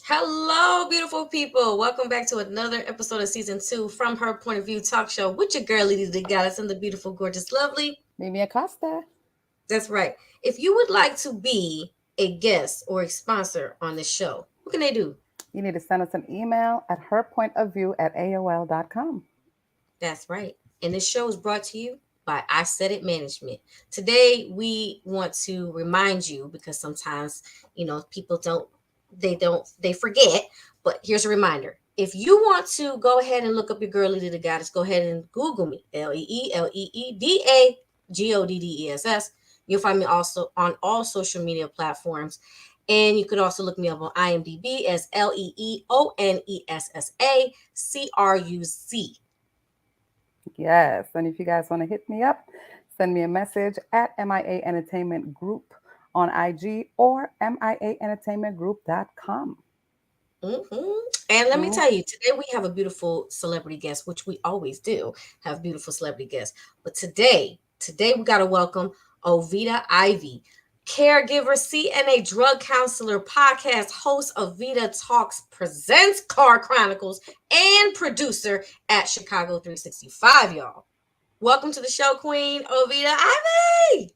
Hello, beautiful people. Welcome back to another episode of Season 2 From Her Point of View talk show with your girl, Lizzie, the goddess, and the beautiful, gorgeous, lovely Mimie Acosta. That's right. If you would like to be a guest or a sponsor on this show, what can they do? You need to send us an email at herpointofview@aol.com. That's right. And this show is brought to you by I Said It Management. Today, we want to remind you, because sometimes, people they forget, but here's a reminder. If you want to go ahead and look up your girl, LeeLee the Goddess, go ahead and Google me, LeeLeeDaGoddess. You'll find me also on all social media platforms. And you could also look me up on IMDb as LeeOnessaCruz. Yes. And if you guys want to hit me up, send me a message at M.I.A Entertainment Group on IG or MIAentertainmentgroup.com. And let me tell you, today we have a beautiful celebrity guest, which we always do have beautiful celebrity guests. But today we got to welcome Ovita Ivey. caregiver, CNA drug counselor, podcast host of Vita Talks presents Car Chronicles, and producer at Chicago 365, y'all. Welcome to the show, Queen Ovita Ivey.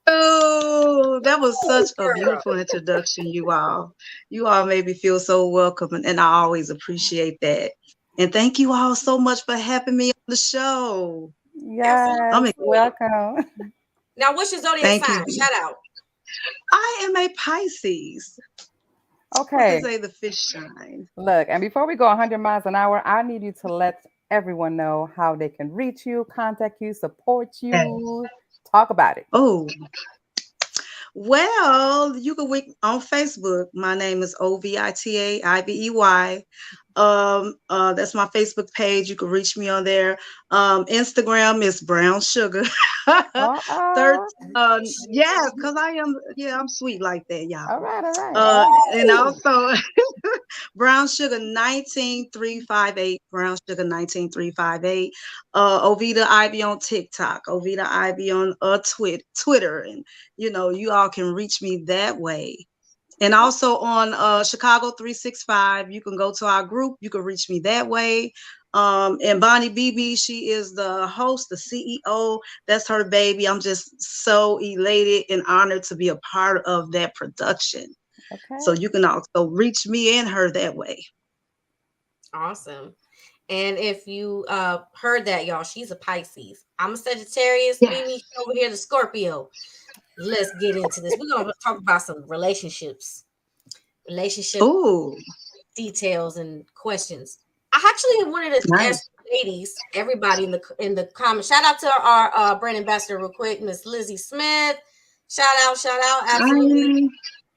Oh, that was such a Girl. beautiful introduction, you all. You all made me feel so welcome, and I always appreciate that. And thank you all so much for having me on the show. Yes, I'm welcome. Now, what's your zodiac Thank sign? you. Shout out. I am a Pisces. What Okay, they say the fish shine. look, and before we go 100 miles an hour, I need you to let everyone know how they can reach you, contact you, support you. Talk about it. Oh, well, you can on Facebook. My name is Ovita Ivey. That's my Facebook page. You can reach me on there. Instagram is Brown Sugar. Third, Uh-oh. yeah, because I'm sweet like that, y'all. All right, all right, all right. And also Brown Sugar 19358. Brown Sugar 19358. Ovita Ivey on TikTok. Ovita Ivey on Twitter, and you all can reach me that way. And also on Chicago 365, you can go to our group. You can reach me that way. And Bonnie BB, she is the host, the CEO. That's her baby. I'm just so elated and honored to be a part of that production. So Okay. you can also reach me and her that way. Awesome. And if you heard that, y'all, she's a Pisces. I'm a Sagittarius. Yes. Mimie over here, the Scorpio. Let's get into this. We're gonna talk about some relationship Ooh, details and questions. I actually wanted to nice. ask ladies, everybody in the comments. Shout out to our brand ambassador, real quick, Miss Lizzie Smith. Shout out, absolutely.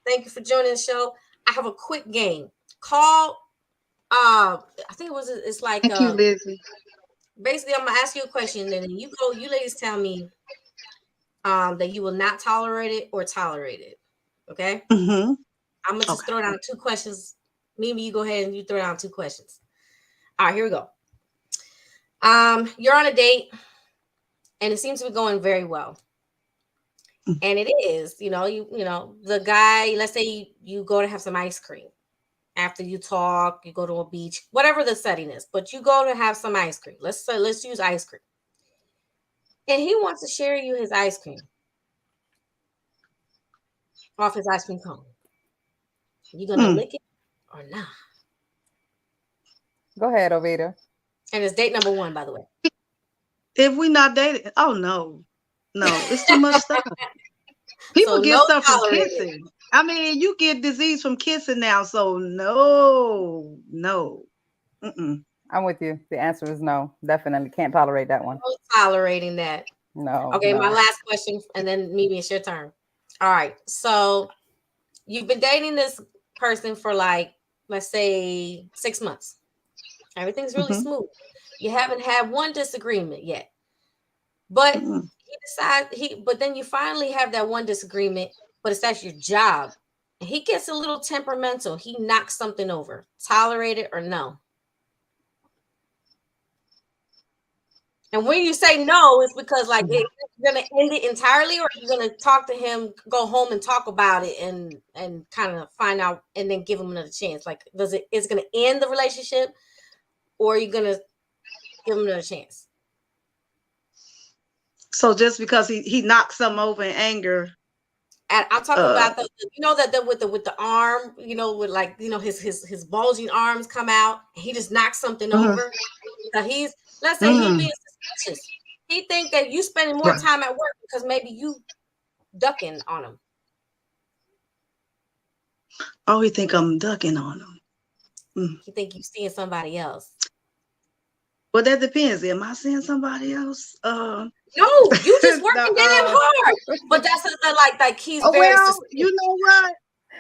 Thank you for joining the show. I have a quick game. Call. I think it's like Thank you, Lizzie. basically I'm gonna ask you a question, and then you ladies tell me that you will not tolerate it or tolerate it. Okay? Mm-hmm. I'm gonna just throw down 2 questions. Mimi, you go ahead and you throw down 2 questions. All right, here we go. You're on a date, and it seems to be going very well. And it is, you know, the guy, let's say you go to have some ice cream. After you talk, you go to a beach, whatever the setting is, but you go to have some ice cream. Let's use ice cream. And he wants to share you his ice cream off his ice cream cone. You gonna lick it or not? Go ahead, Ovita. And it's date number 1, by the way. If we not dating, oh no, it's too much stuff. People So get no stuff from tolerated. kissing. I mean, you get disease from kissing now, so no. Mm-mm. I'm with you. The answer is no. Definitely can't tolerate that one. No tolerating that. No. Okay, no. my last question, and then maybe it's your turn. All right. So you've been dating this person for like, let's say 6 months. Everything's really smooth. You haven't had one disagreement yet. But but then you finally have that one disagreement, but it's at your job. He gets a little temperamental. He knocks something over. Tolerate it or no? And when you say no, it's because like you're gonna end it entirely, or you're gonna talk to him, go home and talk about it, and kind of find out, and then give him another chance. Like, is it gonna end the relationship, or are you gonna give him another chance? So just because he knocked something over in anger. And I'm talking about that with the arm, with like his bulging arms come out, and he just knocks something over. So let's say he's being suspicious. He think that you spending more time at work because maybe you ducking on him. Oh, he think I'm ducking on him. He think you seeing somebody else. Well, that depends. Am I seeing somebody else? No, you just working damn hard. But that's like he's very suspicious. You know what?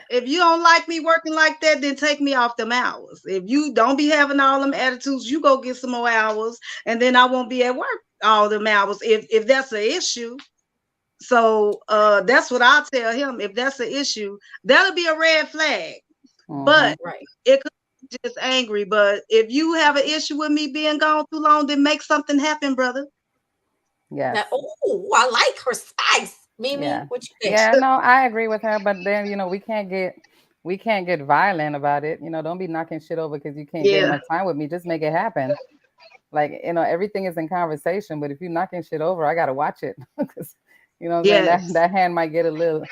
If you don't like me working like that, then take me off them hours. If you don't be having all them attitudes, you go get some more hours, and then I won't be at work all them hours if that's an issue. So that's what I'll tell him. If that's an issue, that'll be a red flag. But it could be just angry. But if you have an issue with me being gone too long, then make something happen, brother. Yes. Oh, I like her spice. Mimi, Yeah. what you think? Yeah, no, I agree with her, but then we can't get violent about it. Don't be knocking shit over because you can't get Yeah, enough time with me. Just make it happen. Like, everything is in conversation, but if you're knocking shit over, I gotta watch it. Because what I'm saying, that yes, that hand might get a little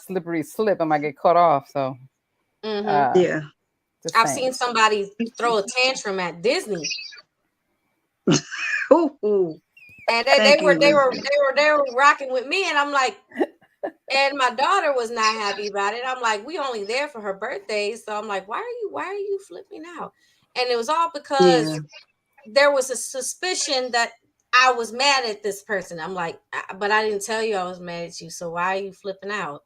slippery slip and might get cut off. So Hmm. uh yeah. just I've seen saying. somebody throw a tantrum at Disney, Ooh, ooh. and Thank you, Lizzie. they were rocking with me, and I'm like, and my daughter was not happy about it. I'm like, we only there for her birthday, so I'm like, why are you flipping out? And it was all Yeah, because there was a suspicion that I was mad at this person. I'm like, but I didn't tell you I was mad at you, so why are you flipping out?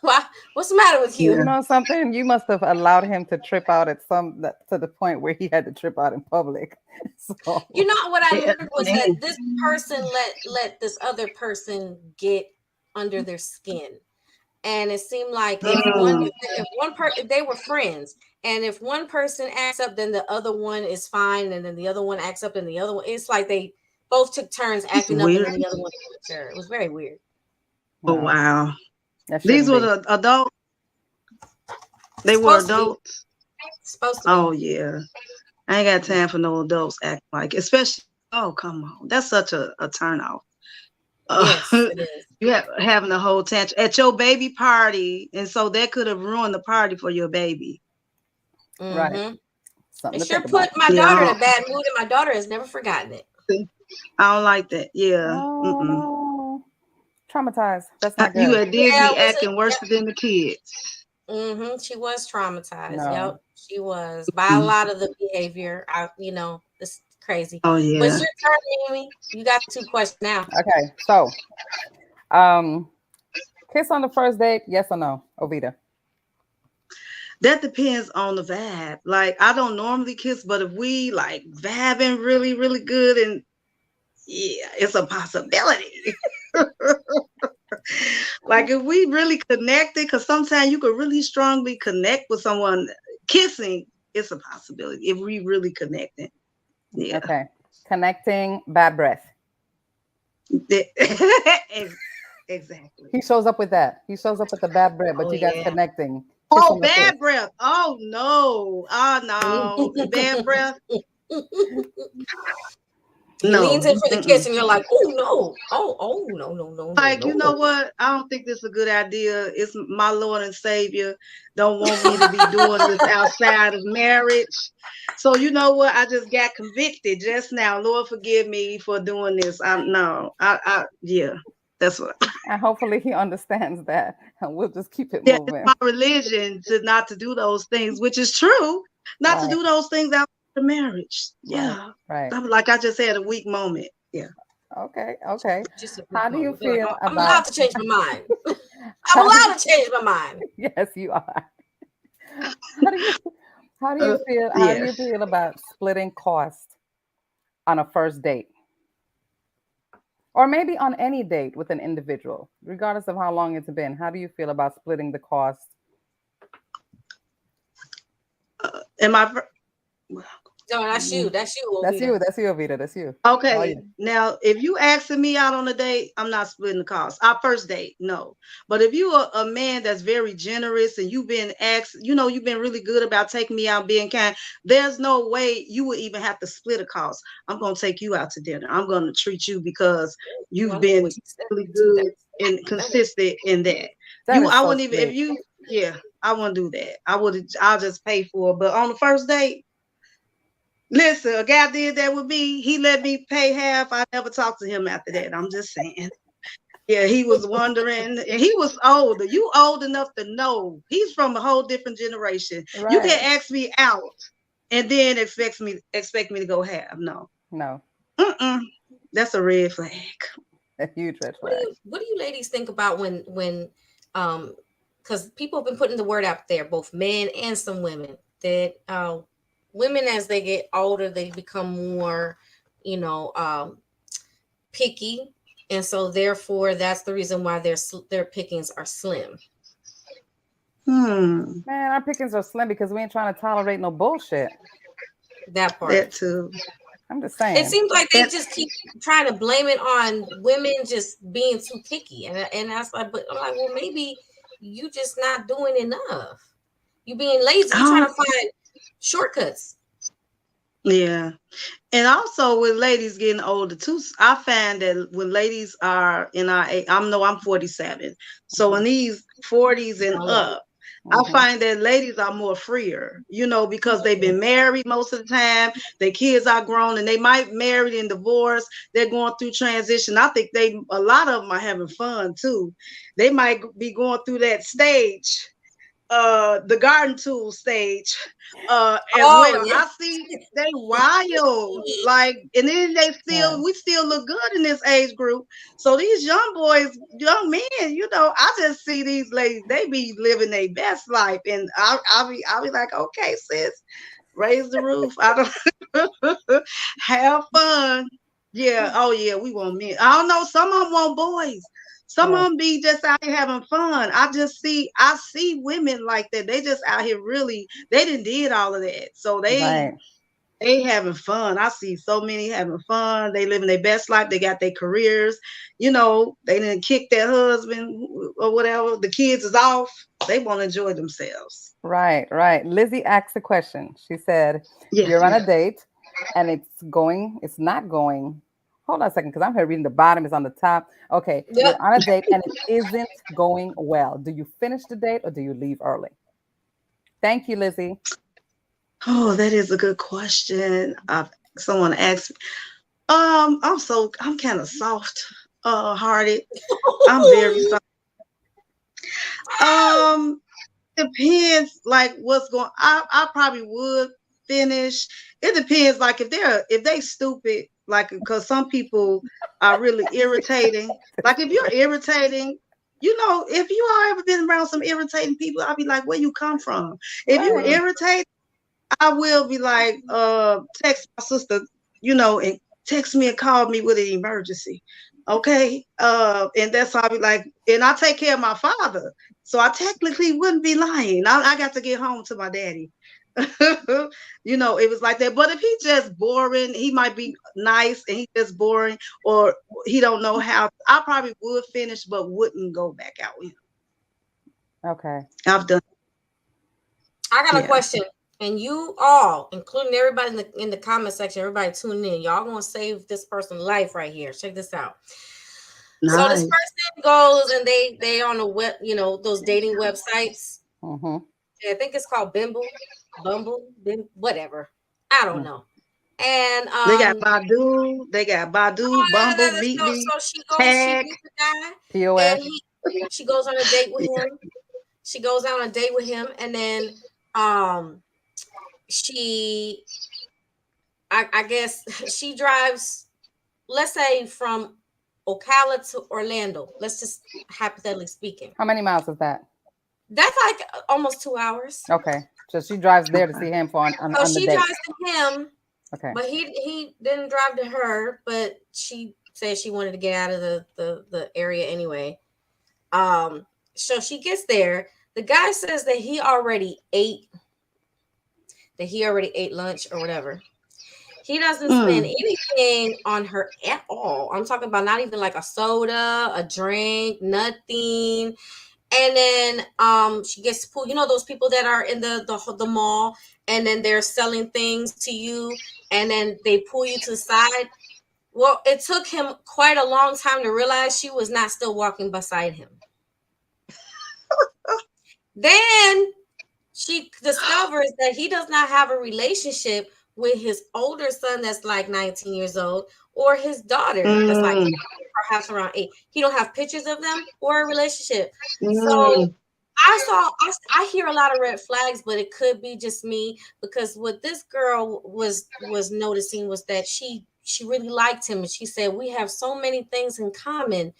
Why? What's the matter with yeah. You you? know something? You must have allowed him to trip out to the point where he had to trip out in public. You So know what I Yeah, learned was man. that this person let this other person get under their skin, and it seemed like Mm, if they were friends, and if one person acts up, then the other one is fine, and then the other one acts up, and the other one, it's like they both took turns it's acting up, and weird. then the other one took a turn. It was very weird. Oh no, wow. that These shouldn't were be. the adults. They were Supposed to be. adults. Supposed to Oh be. yeah. I ain't got time for no adults acting like, especially. Oh come on, that's such a turn off. Yes, Uh, it is. you having a whole tantrum at your baby party, and so that could have ruined the party for your baby. Right. Mm-hmm. Something It to sure think about. put my Yeah, daughter in a bad mood, and my daughter has never forgotten it. I don't like that. Yeah. Oh Mm-mm. no. Traumatized. That's not You good. at Yeah, Disney it was acting worse than the kids. Mm-hmm. She was traumatized. No. Yep, she was by a Mm. lot of the behavior. It's crazy. Oh But it's yeah. your turn, Amy. You got two questions now. Okay. So, um, kiss on the first date, yes or no, Ovita? That depends on the vibe. Like I don't normally kiss, but if we like vibing really, really good, and yeah, it's a possibility. Like if we really connected, because sometimes you could really strongly connect with someone. Kissing, it's a possibility if we really connected. Yeah. Okay. Connecting, bad breath. Exactly. He shows up with that. He shows up with the bad breath, but Oh you guys yeah. connecting. Kiss Oh, on the face. bad breath. Oh no. Oh no. Bad breath. He leans in No. for the kiss, Mm-mm. and you're like, "Oh no! Oh no! No! No! No! Like, you know No!" what? I don't think this is a good idea. It's my Lord and Savior. Don't want me to be doing this outside of marriage. So you know what? I just got convicted just now. Lord forgive me for doing this. I no. I yeah. That's what And hopefully he understands that. And we'll just keep it yeah, it's moving. my religion to not to do those things, which is true. Not to Right, do those things outside of marriage. right, Yeah. right. I'm like I just had a weak moment. Yeah. Okay, okay. Just a quick How do you moment. Be like, feel "Oh, I'm about allowed to change my mind. I'm how do allowed you, to change my mind." yes, you are. How do you Uh, how do yeah. you feel about splitting cost on a first date? Or maybe on any date with an individual, regardless of how long it's been. How do you feel about splitting the cost? Am I No, that's you. Mm, That's you, that's Ovita. you. That's you, Avita. That's you. Oh okay? yeah. Now, if you asking me out on a date, I'm not splitting the cost. Our first date, no. But if you are a man that's very generous and you've been asked, you've been really good about taking me out, being kind, there's no way you would even have to split a cost. I'm gonna take you out to dinner. I'm gonna treat you because you've Wonderful been what you said really too. good and That is consistent in that. That is I so wouldn't even if sweet. you, yeah, I wouldn't do that. I'll just pay for it. But on the first date, listen, a guy did that with me. He let me pay half. I never talked to him after that. I'm just saying. Yeah, he was wondering, and he was older. You old enough to know. He's from a whole different generation. You Right. can ask me out and then expect me to go half. No. No, Mm-mm. That's a red flag. a huge red flag. what do you ladies think about when um because people have been putting the word out there, both men and some women, that women as they get older they become more, you know, picky, and so therefore that's the reason why their pickings are slim. Hmm. Man, our pickings are slim because we ain't trying to tolerate no bullshit. That part. That too. I'm just It saying. seems like they And just keep trying to blame it on women just being too picky, and that's like, but I'm like, well, maybe you just not doing enough. You being lazy. You trying um, to find shortcuts. yeah. And also with ladies getting older too, I find that when ladies are in our age, I'm 47. So in Mhm, these 40s and Oh yeah. up, I mhm. find that ladies are more freer, because they've been married most of the time, their kids are grown, and they might married and divorced. They're going through transition. I think a lot of them are having fun too. They might be going through that stage, the garden tool stage, as Oh well. yeah. I see they wild, like, and then Yeah. we still look good in this age group. So these young boys, young men, I just see these ladies, they be living their best life, and I'll be like, okay, sis, raise the roof. I don't have fun. Yeah. Oh yeah, we want men. I don't know. Some of them want boys. Some of Right. them be just out here having fun. I see women like that. They just out here really. They did all of that. So Right. they having fun. I see so many having fun. They living their best life. They got their careers. They didn't kick their husband or whatever. The kids is off. They want to enjoy themselves. Right. Right. Lizzie asked a question. She said, Yeah. "You're on a date, and it's not going." Hold on a second, because I'm here reading the bottom is on the top. Okay, Yep. you're on a date and it isn't going well. Do you finish the date or do you leave early? Thank you, Lizzie. Oh, that is a good question. Someone asked me. I'm kind of soft, hearted. I'm very soft. Um, Depends like what's going. I probably would finish. It depends, like if they stupid, like because some people are really irritating. Like if you're irritating. If you all ever been around some irritating people, I'll be like, where you come from? If you Right. irritate, I will be like, text my sister, and text me and call me with an emergency. Okay. And that's how I be like, and I take care of my father. So I technically wouldn't be lying. I got to get home to my daddy. It was like that. But if he's just boring, he might be nice and he's just boring, or he don't know how. I probably would finish, but wouldn't go back out with him. Okay. I've done, I got a yeah. question, and you all, including everybody in the comment section, everybody tuning in, y'all gonna save this person's life right here. Check this out. So this Nice. person goes and they on a web, those dating websites. Mm-hmm. I think it's called whatever. I don't know. And They got Badu, Bumble, Meet Me, so she Tag. meets the guy, and POF. she goes on a date with him. She goes out on a date with him, and then um she I guess she drives, let's say, from Ocala to Orlando. Let's just hypothetically speaking. How many miles is that? That's like almost 2 hours. Okay. So she drives there to Okay. see him for So on the she date. drives to him, Okay. but he didn't drive to her, but she said she wanted to get out of the area anyway. So she gets there. The guy says that he already ate lunch or whatever. He doesn't spend Mm, anything on her at all. I'm talking about not even like a soda, a drink, nothing. And then she gets pulled. You know those people that are in the mall, and then they're selling things to you, and then they pull you to the side. Well, it took him quite a long time to realize she was not still walking beside him. Then she discovers that he does not have a relationship with his older son that's like 19 years old, or his daughter that's like mm, perhaps around 8. He don't have pictures of them or a relationship. So mm, I hear a lot of red flags, but it could be just me, because what this girl was noticing was that she really liked him, and she said, we have so many things in common.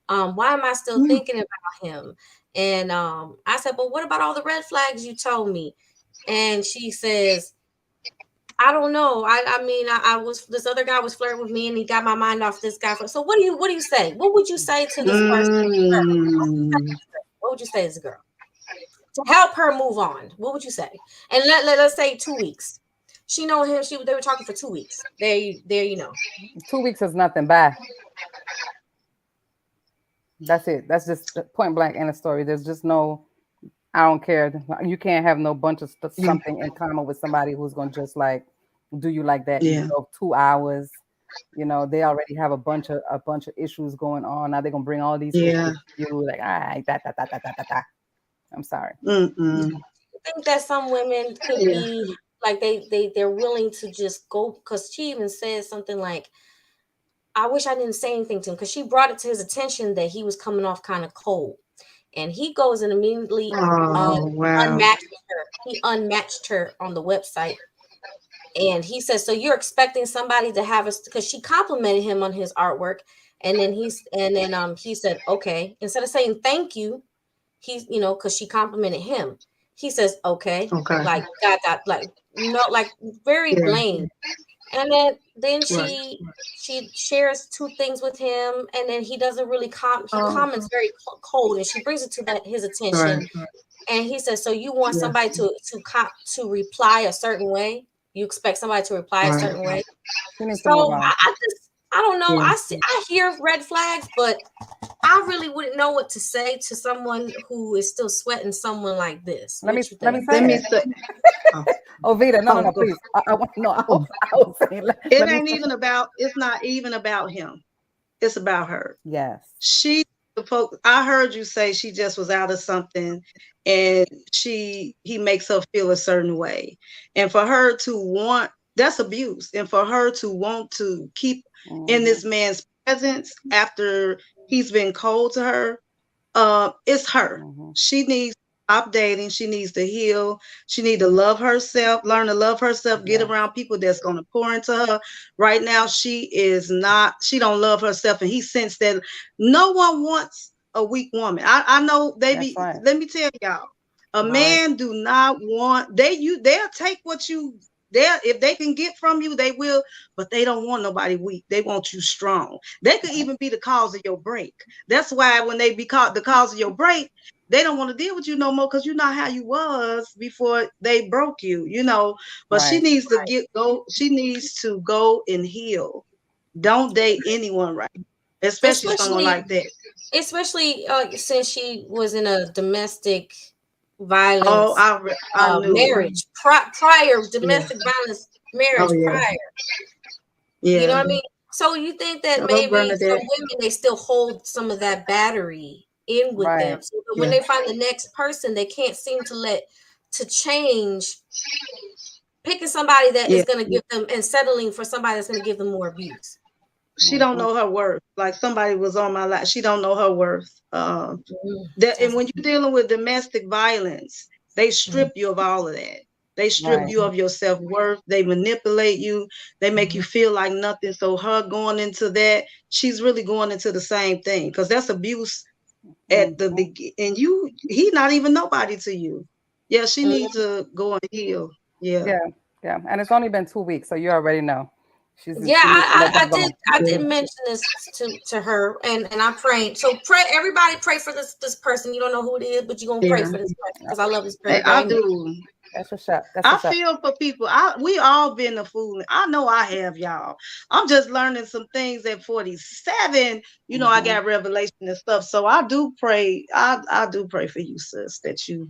Why am I still mm. thinking about him? And I said, but what about all the red flags you told me? And she says, I don't know. I mean, I was, this other guy was flirting with me, and he got my mind off this guy. So what do you say? What would you say to this person? Mm. What would you say to this girl to help her move on? What would you say? And let's say 2 weeks. She know him. They were talking for 2 weeks. There, you know. 2 weeks is nothing. Bye. That's it. That's just point blank in the story. There's just no. I don't care. You can't have no bunch of Yeah. something in common with somebody who's gonna just like do you like that. Yeah. 2 hours. They already have a bunch of issues going on. Now they're gonna bring all these issues Yeah. to you. Like, all right, da. I'm sorry. Mm-mm. I think that some women could Yeah. be like they're willing to just go, because she even said something like, I wish I didn't say anything to him, because she brought it to his attention that he was coming off kind of cold, and he goes and immediately Oh, wow. unmatched her. He unmatched her on the website, and he says, "So you're expecting somebody to have us?" Because she complimented him on his artwork, and then he said, "Okay," instead of saying thank you, he's because she complimented him. He says, "Okay," Okay. like that, like no, like very Yeah. blamed. And then Right. she shares two things with him, and then he doesn't really he Oh, comments very cold, and she brings it to his right. attention, and he says, "So you want Yeah. somebody to reply a certain way? You expect somebody to reply a Right. certain way?" She needs to move So on. I don't know. Yeah. I hear red flags, but I really wouldn't know what to say to someone who is still sweating someone like this. Let me What you let me think? Let say me it. say. Oh, Oh, Vita, no, no, oh, no, go. please. I want no. I Oh. was, I was saying. Let It me. ain't even about. It's not even about him. It's about her. Yes. She supposed. I heard you say she just was out of something, and he makes her feel a certain way, and for her to want, that's abuse, and for her to want to keep in Hmm. this man's presence after he's been cold to her, it's her. Hmm. She needs to stop dating. She needs to heal. She needs to love herself, learn to love herself, get Yes. around people that's going to pour into her. Right now, she is not, she don't love herself. And he sensed that no one wants a weak woman. I know they That's be, right. let me tell y'all, a Right. man do not want, they'll take what you, if they can get from you, they will, but they don't want nobody weak. They want you strong. They could even be the cause of your break. That's why when they be caught the cause of your break, they don't want to deal with you no more because you're not how you was before they broke you. But she Right. needs to she needs to go and heal. Don't date anyone right, especially someone Especially like that. especially since she was in a domestic Oh, violence I knew it. marriage, prior Yeah. domestic violence Oh marriage yeah. prior. You know Yeah. what I mean? So you think that Hello, maybe some Bernadette. women, they still hold some of that battery in with Right. them, so that when Yeah. they find the next person, they can't seem to change, picking somebody that Yeah. is going to give them, and settling for somebody that's going to give them more abuse. She don't Hmm. know her worth. Like somebody was on my life. She don't know her worth. And That's when you're dealing with domestic violence, they strip you of all of that. They strip Right. you of your self worth. They manipulate you. They make you Mhm. feel like nothing. So her going into that, she's really going into the same thing because that's abuse at the Hmm. beginning. And he not even nobody to you. Yeah, she needs Mhm. to go and heal. Yeah, Yeah. Yeah. And it's only been 2 weeks, so you already know. Yeah, She needs to let that go. I yeah, did mention this to her, and I prayed. So pray, everybody, pray for this person. You don't know who it is, but you're gonna pray yeah. for this person, because I love this Hey, person I very much. do. That's a shot. That's a I shot. feel for people. We all been a fool. I know I have, y'all. I'm just learning some things at 47. I Hmm. got revelation and stuff. So I do pray. I do pray for you, sis, that you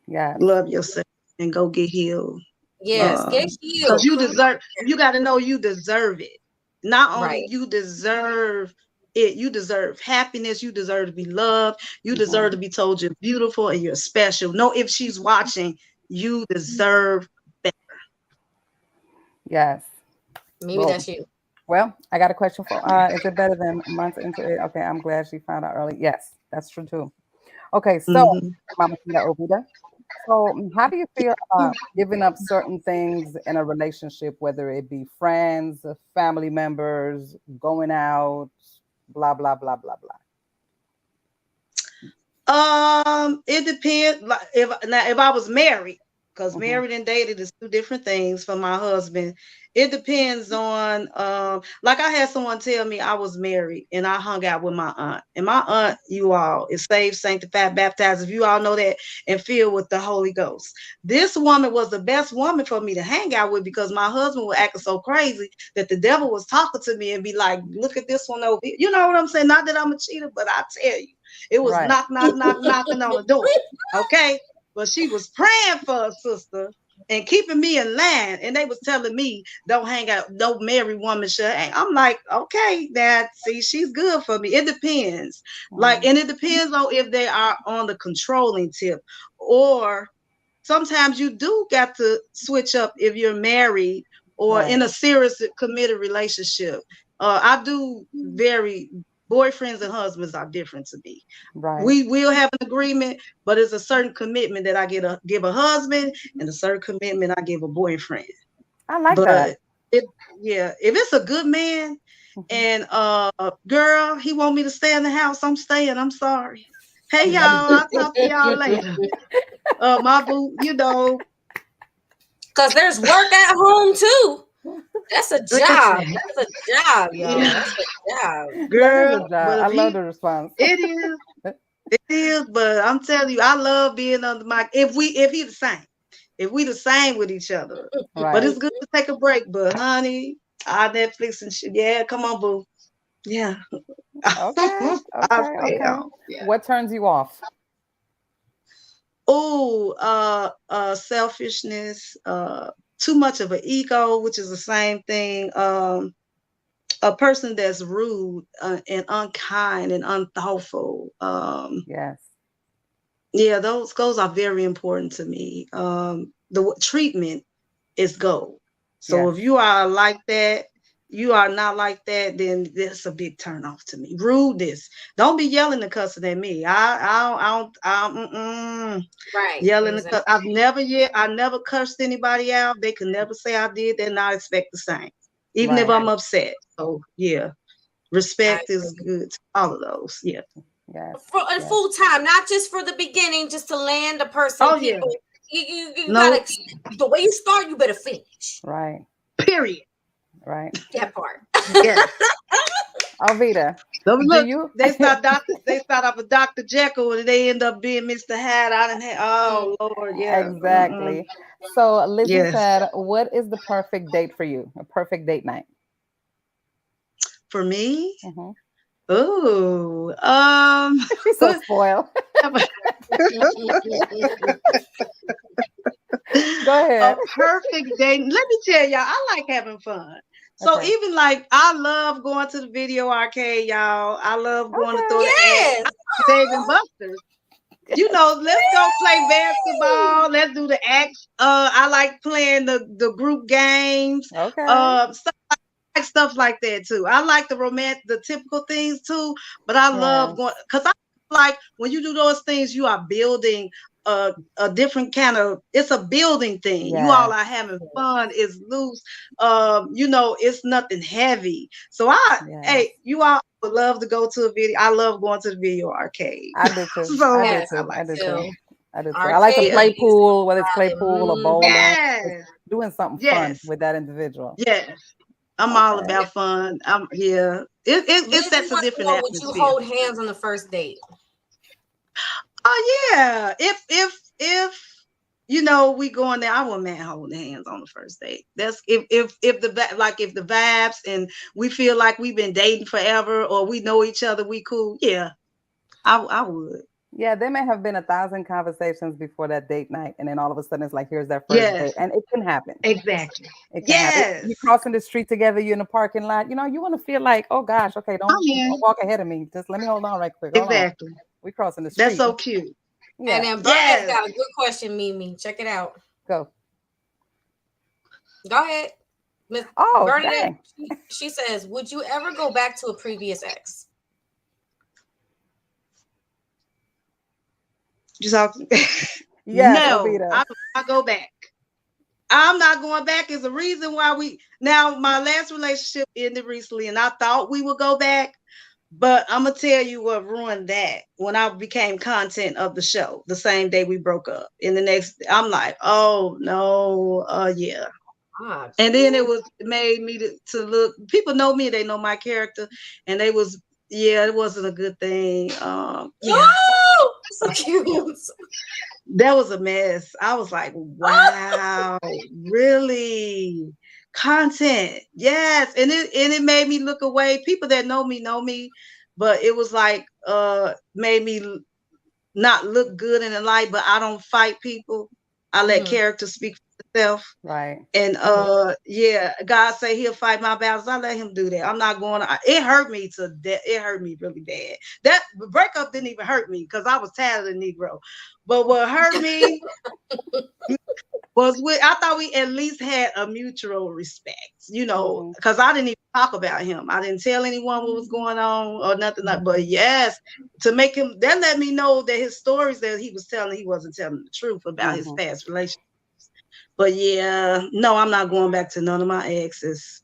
Yes. love yourself and go get healed. Yes, get Because healed. you Come on. deserve. You got to know you deserve it. Not only Right. you deserve it, you deserve happiness. You deserve to be loved. You deserve to Hmm. be told you're beautiful and you're special. No, if she's watching, you deserve. Yes. Maybe Well, that's you. well, I got a question for. Is it better than months into it? Okay, I'm glad she found out early. Yes, that's true too. Okay, so Mhm. Mama Tia Ovita. So, how do you feel about giving up certain things in a relationship, whether it be friends, family members, going out, blah blah blah blah blah? It depends. Like if I was married. because Mhm. married and dated is two different things for my husband. It depends on, like I had someone tell me I was married and I hung out with my aunt. And my aunt, you all, is saved, sanctified, baptized, if you all know that, and filled with the Holy Ghost. This woman was the best woman for me to hang out with because my husband was acting so crazy that the devil was talking to me and be like, look at this one over here. You know what I'm saying? Not that I'm a cheater, but I tell you, it was Right. knock, knock, knock, knocking on the door. Okay? But she was praying for her sister and keeping me in line. And they was telling me, don't hang out, no married woman should hang. I'm like, okay, that see, she's good for me. It depends. Like, Mhm. and it depends on if they are on the controlling tip. Or sometimes you do got to switch up if you're married or Right. in a serious committed relationship. I do very boyfriends and husbands are different to me. Right. We will have an agreement, but it's a certain commitment that I give a husband and a certain commitment I give a boyfriend. I like that. But yeah, if it's a good man Mhm. and girl, he want me to stay in the house, I'm staying. I'm sorry. Hey y'all, Mhm. I'll talk to y'all later. My boo, you know, Because there's work at home too. That's a job. listen, That's a job, y'all. yeah, That's a job. That is a girl. job. But I if love he, the response. it is, it is. But I'm telling you, I love being under my. If he the same, if we the same with each other. But Right. it's good to take a break. But honey, I Netflix and shit. Yeah, come on, boo. Yeah. Okay. I Okay. stay Okay. on. Yeah. What turns you off? Oh, selfishness, too much of an ego, which is the same thing. A person that's rude and unkind and unthoughtful. Yes. Yeah, those are very important to me. The treatment is gold. So Yes. if you are like that, you are not like that, then that's a big turn off to me. Rudeness. Don't be yelling and cussing at me. Right. Yelling and Exactly. cuss. I never cursed anybody out. They can never say I did. Then I expect the same, even if Right. I'm upset. So yeah, I respect is agree. good. All of those. Yeah. Yes. For a Yes. full time, not just for the beginning, just to land a person. Oh yeah. People, you No. gotta, the way you start, you better finish Right. Period. Right. that part. Yes. Alvita, So do look, you? they start off with Dr. Jekyll and they end up being Mr. Hyde. I didn't have, Mm. oh Lord, yeah. Mm-mm. Exactly. So Lizzie Yes. said, "What is the perfect date for you? A perfect date night?" For me, Mhm. oh, She's so spoiled. Go a ahead. perfect day. Let me tell y'all, I like having fun. So Okay. even like I love going to the video arcade, y'all. I love going to throw Okay. the act. Yes. I like Dave and Buster's. You know, let's go play Yay! basketball. Let's do the act. I like playing the group games. Okay. Stuff like stuff like that too. I like the typical things too, but I love Yes. going because I like when you do those things, you are building a different kind of. It's a building thing. You all Yes. are having fun. It's loose. It's nothing heavy. So Yes. hey, you all would love to go to a video. I love going to the video arcade. I do too. I So do Yes, I too. me I like do that. too. too. I do too. I like to Arcade Yeah. play needs to be pool, whether it's play crowded. pool or Mhm. bowling, just Yes. doing something fun Yes. with that individual. Yes. I'm all Okay. about fun. I'm yeah. It Lizzie sets a wants to different know, would you atmosphere. hold hands on the first date? Oh yeah. If we going there, I want man holding hands on the first date. That's if if the vibes and we feel like we've been dating forever or we know each other, we cool. Yeah, I would. Yeah, there may have been 1,000 conversations before that date night, and then all of a sudden it's like, here's that first Yes, date, and it can happen. exactly. It can happen. Yes. You crossing the street together, you're in the parking lot. You want to feel like, oh gosh, okay, Oh don't yeah, walk ahead of me. Just let me hold on right quick. Hold on. exactly. We crossing the That's street. so cute. And Yeah, then Bernadette's Yes. got a good question, Mimi. Check it out. go. Go ahead. Miss Oh, Bernadette, dang. she says, would you ever go back to a previous ex? Just all, Yes, no, Ovita. I do not go back. I'm not going back is the reason why my last relationship ended recently and I thought we would go back, But I'm gonna tell you what ruined that when I became content of the show the same day we broke up. In the next, I'm like, oh no, yeah. Gosh. And then it made me to look. People know me; they know my character, and they was yeah, it wasn't a good thing. Yeah, Oh, so cute. that was a mess. I was like, wow, really? Content. Yes. And it made me look away. People that know me, but it was like made me not look good in the light, but I don't fight people. I let Mhm, character speak for itself. Right. And mhm. yeah, God say he'll fight my battles. I let him do that. I'm not going to, it hurt me to death. It hurt me really bad. That breakup didn't even hurt me because I was tired of the Negro. But what hurt me was I thought we at least had a mutual respect, Hmm. because I didn't even talk about him. I didn't tell anyone what was going on or nothing like. But yes, to make him that let me know that his stories that he was telling, he wasn't telling the truth about his Hmm. past relationship. But yeah, no, I'm not going back to none of my exes.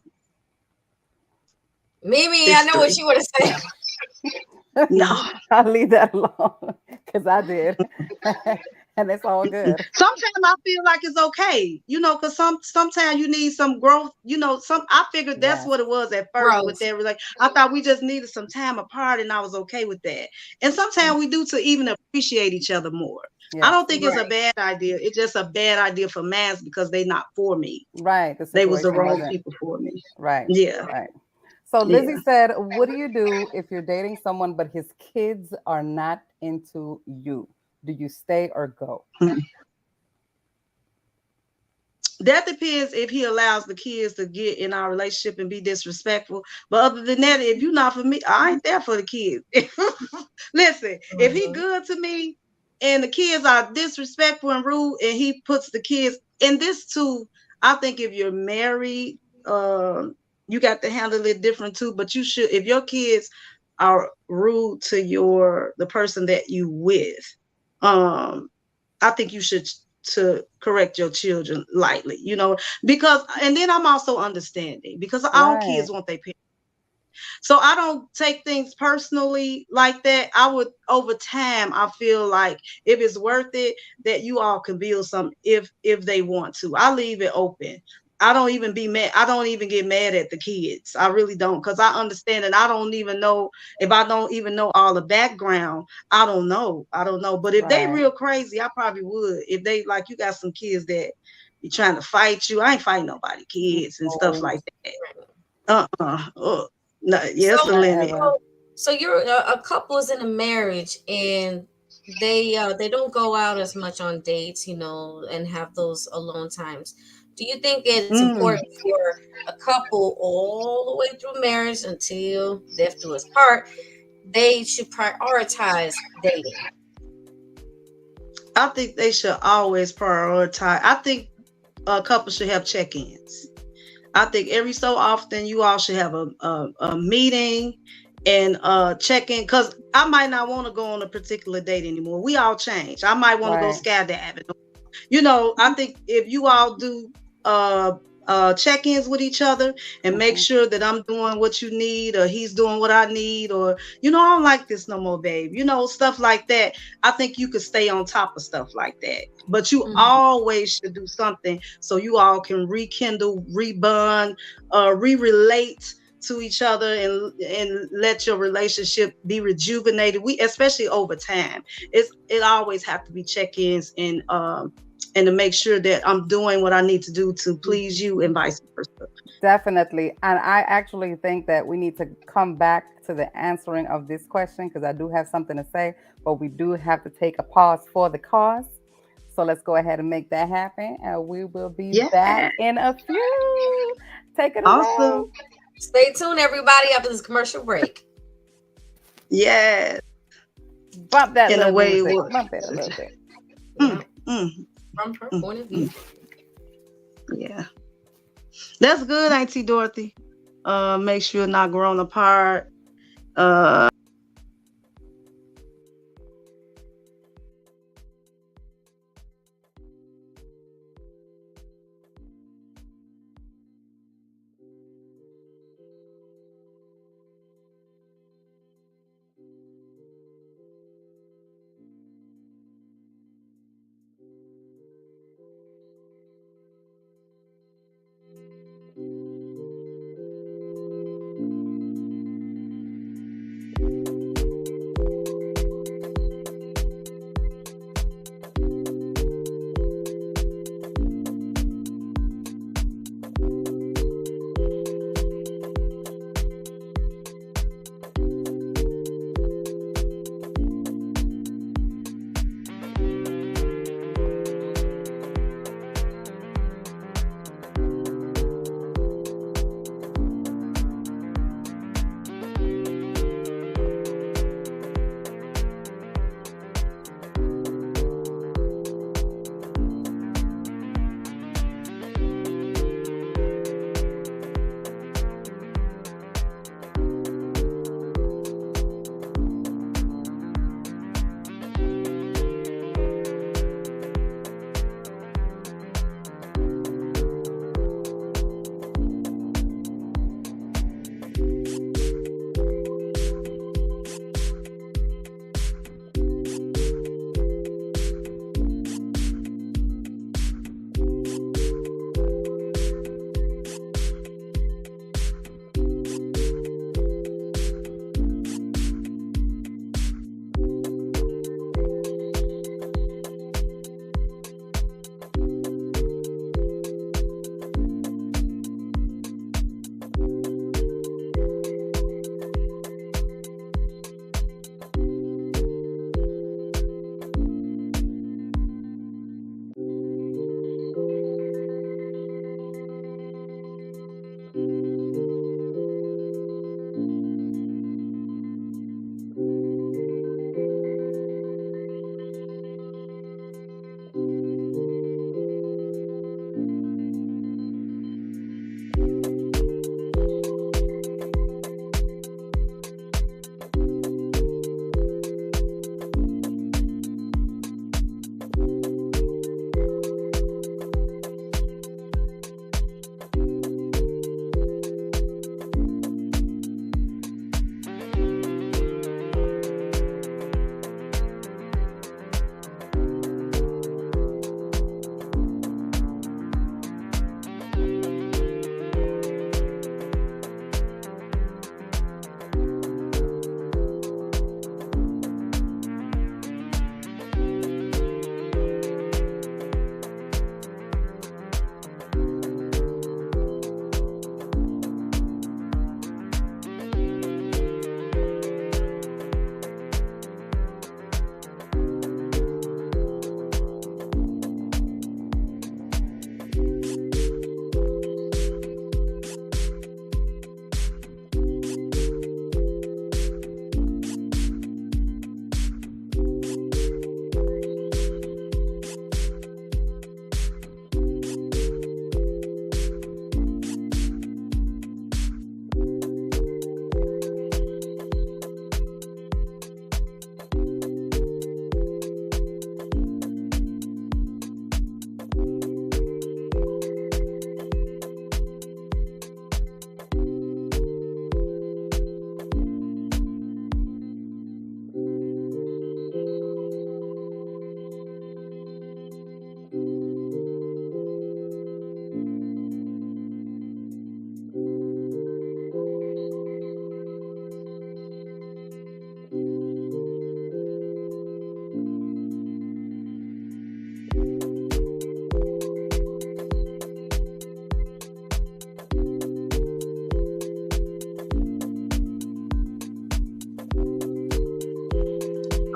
Mimi, I know what History. you want to say. No. I'll leave that alone because I did, and it's all good. Sometimes I feel like it's okay, because sometimes you need some growth. I figured that's Yes. what it was at first with Growth. that. Like I thought we just needed some time apart, and I was okay with that. And sometimes we do to even appreciate each other more. I Yes. don't think it's a Right. bad idea. It's just a bad idea for mass because they not for me. Right. The They was the situation wrong wasn't people for me. right. Yeah, Right. So Lizzie yeah. said, "What do you do if you're dating someone but his kids are not into you? Do you stay or go?" That depends if he allows the kids to get in our relationship and be disrespectful. But other than that, if you're not for me, I ain't there for the kids. Listen, if he Mhm. good to me and the kids are disrespectful and rude, and he puts the kids in this too, I think if you're married, you got to handle it different too. But you should, if your kids are rude to the person that you with, um, I think you should to correct your children lightly, because and then I'm also understanding because all Right. kids want their parents. So I don't take things personally like that. I would over time, I feel like if it's worth it, that you all can build something if they want to. I leave it open. I don't even be mad. I don't even get mad at the kids. I really don't because I understand and I don't even know if I don't even know all the background. I don't know. I don't know. But if they Right. real crazy, I probably would. If they like you got some kids that be trying to fight you. I ain't fighting nobody, kids and stuff No, like that. Uh-uh. No, So, yes, a not limit. ever. so you're a couple is in a marriage and they don't go out as much on dates, and have those alone times. Do you think it's Mm. important for a couple all the way through marriage until death do us part? They should prioritize dating. I think they should always prioritize. I think a couple should have check-ins. I think every so often you all should have a meeting and check in because I might not want to go on a particular date anymore. We all change. I might want to go Right. skydiving. I think if you all do uh check-ins with each other and make Hmm. sure that I'm doing what you need or he's doing what I need or I don't like this no more, babe. Stuff like that. I think you could stay on top of stuff like that. But you Mhm. always should do something so you all can rekindle, rebond, re-relate to each other and let your relationship be rejuvenated. We especially over time. It always have to be check-ins and to make sure that I'm doing what I need to do to please you and vice versa. Definitely. And I actually think that we need to come back to the answering of this question because I do have something to say, but we do have to take a pause for the cause. So let's go ahead and make that happen. And we will be back Yeah, in a few. Take it away. awesome. Stay tuned, everybody, after this commercial break. Yeah, Bump that in a little way it music. was. Bump it a little bit. Mm, Yeah, mm, from her mm, point of view. mm. Yeah, that's good, Auntie Dorothy. Make sure you're not grown apart. Uh,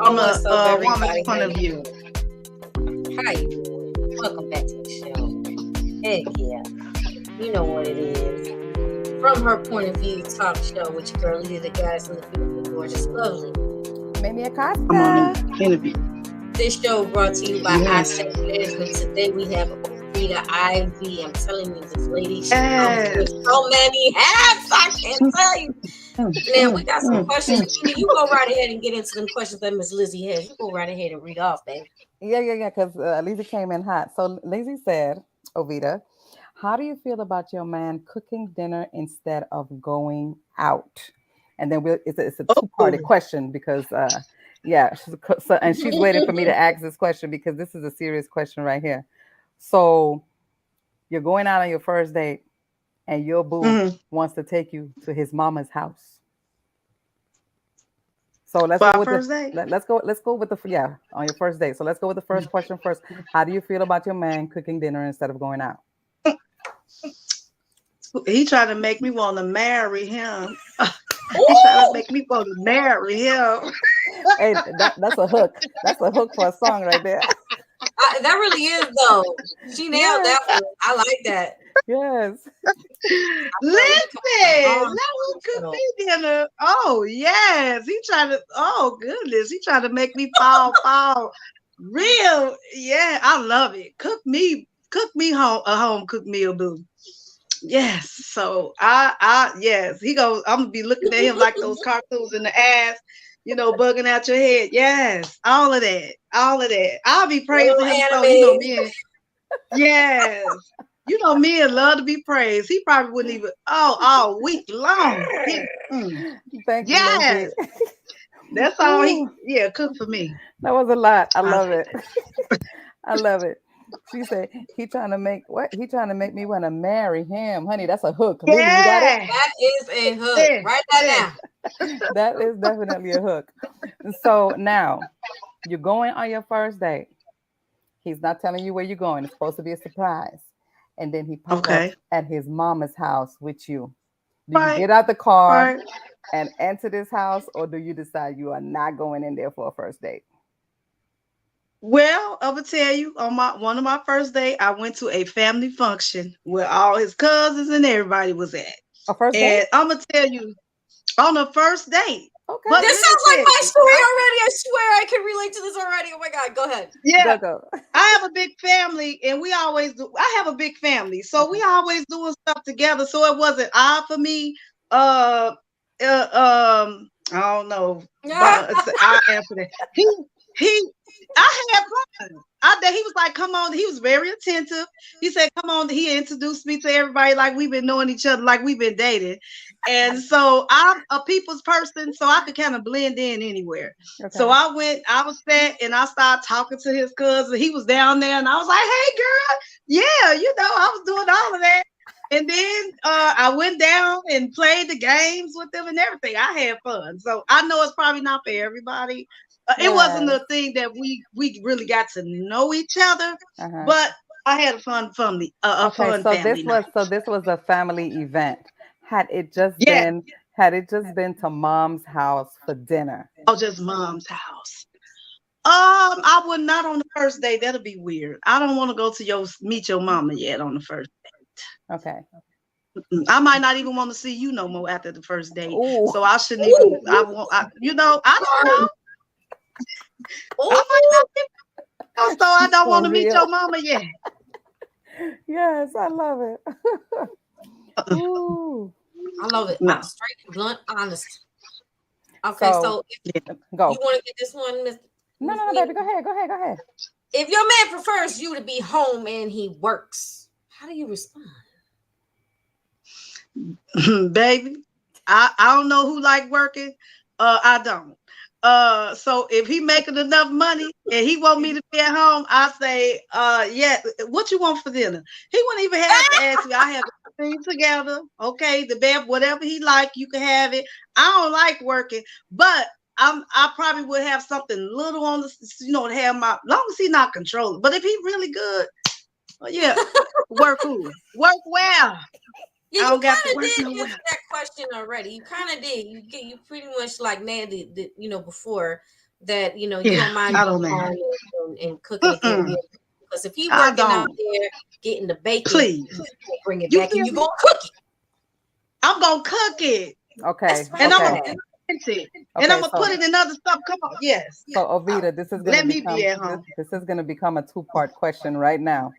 from What's up, a woman's everybody? How point of you view. doing? How you doing? Welcome back to the show. Heck yeah. You know what it is. From her point of view, talk show with your girl LeeLee, the guys, and the beautiful, gorgeous, lovely. Mimie I'm on Acosta. the interview. This show brought to you by Yes. Asset Management. Today we have Ovita Ivey. I'm telling you, this lady, she comes Yes. with so many hats. I can't tell you. Now we got some questions. You go right ahead and get into them questions that Miss Lizzie has. You go right ahead and read off, baby. Yeah. Because Lizzie came in hot. So Lizzie said, Ovita, how do you feel about your man cooking dinner instead of going out? And then it's a two-party question because, and she's waiting for me to ask this question because this is a serious question right here. So you're going out on your first date and your boo wants to take you to his mama's house. So let's For go our with first date? let's go with on your first date. So let's go with the first question first. How do you feel about your man cooking dinner instead of going out? He tried to make me want to marry him. He tried to make me want to marry him. Hey, that's a hook. That's a hook for a song right there. That really is though. She nailed that one. I like that. Yes. Listen, that was cook me dinner. Oh yes, he tried to. Oh goodness, he tried to make me fall. Real, yeah, I love it. Cook me home a home cooked meal, boo. Yes, so yes, he goes. I'm gonna be looking at him like those cartoons in the ass, bugging out your head. Yes, all of that. I'll be praising him. So me, yes. Me and love to be praised. He probably wouldn't even all week long. Thank you, yes. Lizzie. That's all he cook for me. That was a lot. I love it. I love it. She said he trying to make me want to marry him. Honey, that's a hook. Yeah. LeeLee, you got it? That is a hook. Yeah. Write that down. That is definitely a hook. So now you're going on your first date. He's not telling you where you're going. It's supposed to be a surprise. And then he pops up at his mama's house with you. Do you get out the car and enter this house, or do you decide you are not going in there for a first date? Well, I'm gonna tell you, on one of my first dates, I went to a family function where all his cousins and everybody was at. A first date? And I'm gonna tell you, on the first date. Okay. But this sounds like my story already. I swear I can relate to this already. Oh my God, go ahead. Yeah. Go. I have a big family and we always do. I have a big family. So we always doing stuff together. So it wasn't odd for me. I don't know. I answer that. I had fun. He was like, come on. He was very attentive. He said, come on. He introduced me to everybody like we've been knowing each other, like we've been dating. And so I'm a people's person, so I could kind of blend in anywhere. Okay. So I was sat and I started talking to his cousin. He was down there and I was like, hey girl, yeah, I was doing all of that. And then I went down and played the games with them and everything. I had fun. So I know it's probably not for everybody. It wasn't a thing that we really got to know each other, but I had a fun family. Fun family night. So this was a family event. Had it just been to mom's house for dinner? Oh, just mom's house. I would not on the first day. That'll be weird. I don't want to go to meet your mama yet on the first date. Okay. I might not even want to see you no more after the first date. Ooh. So I shouldn't even. I don't know. So I don't want to meet your mama yet. Yes, I love it. Ooh. I love it. No. Straight, blunt, honest. Okay, so go. You want to get this one, Miss? No, baby. Go ahead. If your man prefers you to be home and he works, how do you respond? Baby, I don't know who like working. I don't. So if he making enough money and he want me to be at home, I say, yeah, what you want for dinner? He wouldn't even have to ask me. I have things together. Okay, the bed, whatever he like, you can have it. I don't like working, but I probably would have something little on the, to have my, long as he not controlling. But if he really good, well, yeah, work well. Yeah, you kind of did answer that question already. You kind of did. You pretty much like nailed it, before. that you Yeah, don't mind I don't know. and cooking again. Mm-mm, Because if he I working out don't. there getting the bacon, Please. you can't bring it You back, and feel you me? gonna cook it. I'm gonna cook it. Okay, That's And I'm okay, gonna bad. rinse it. And I'm okay. gonna put it in other stuff. Come on. Yes. So Ovita, this is gonna Let me be become at this, home. this is gonna become a two-part question right now.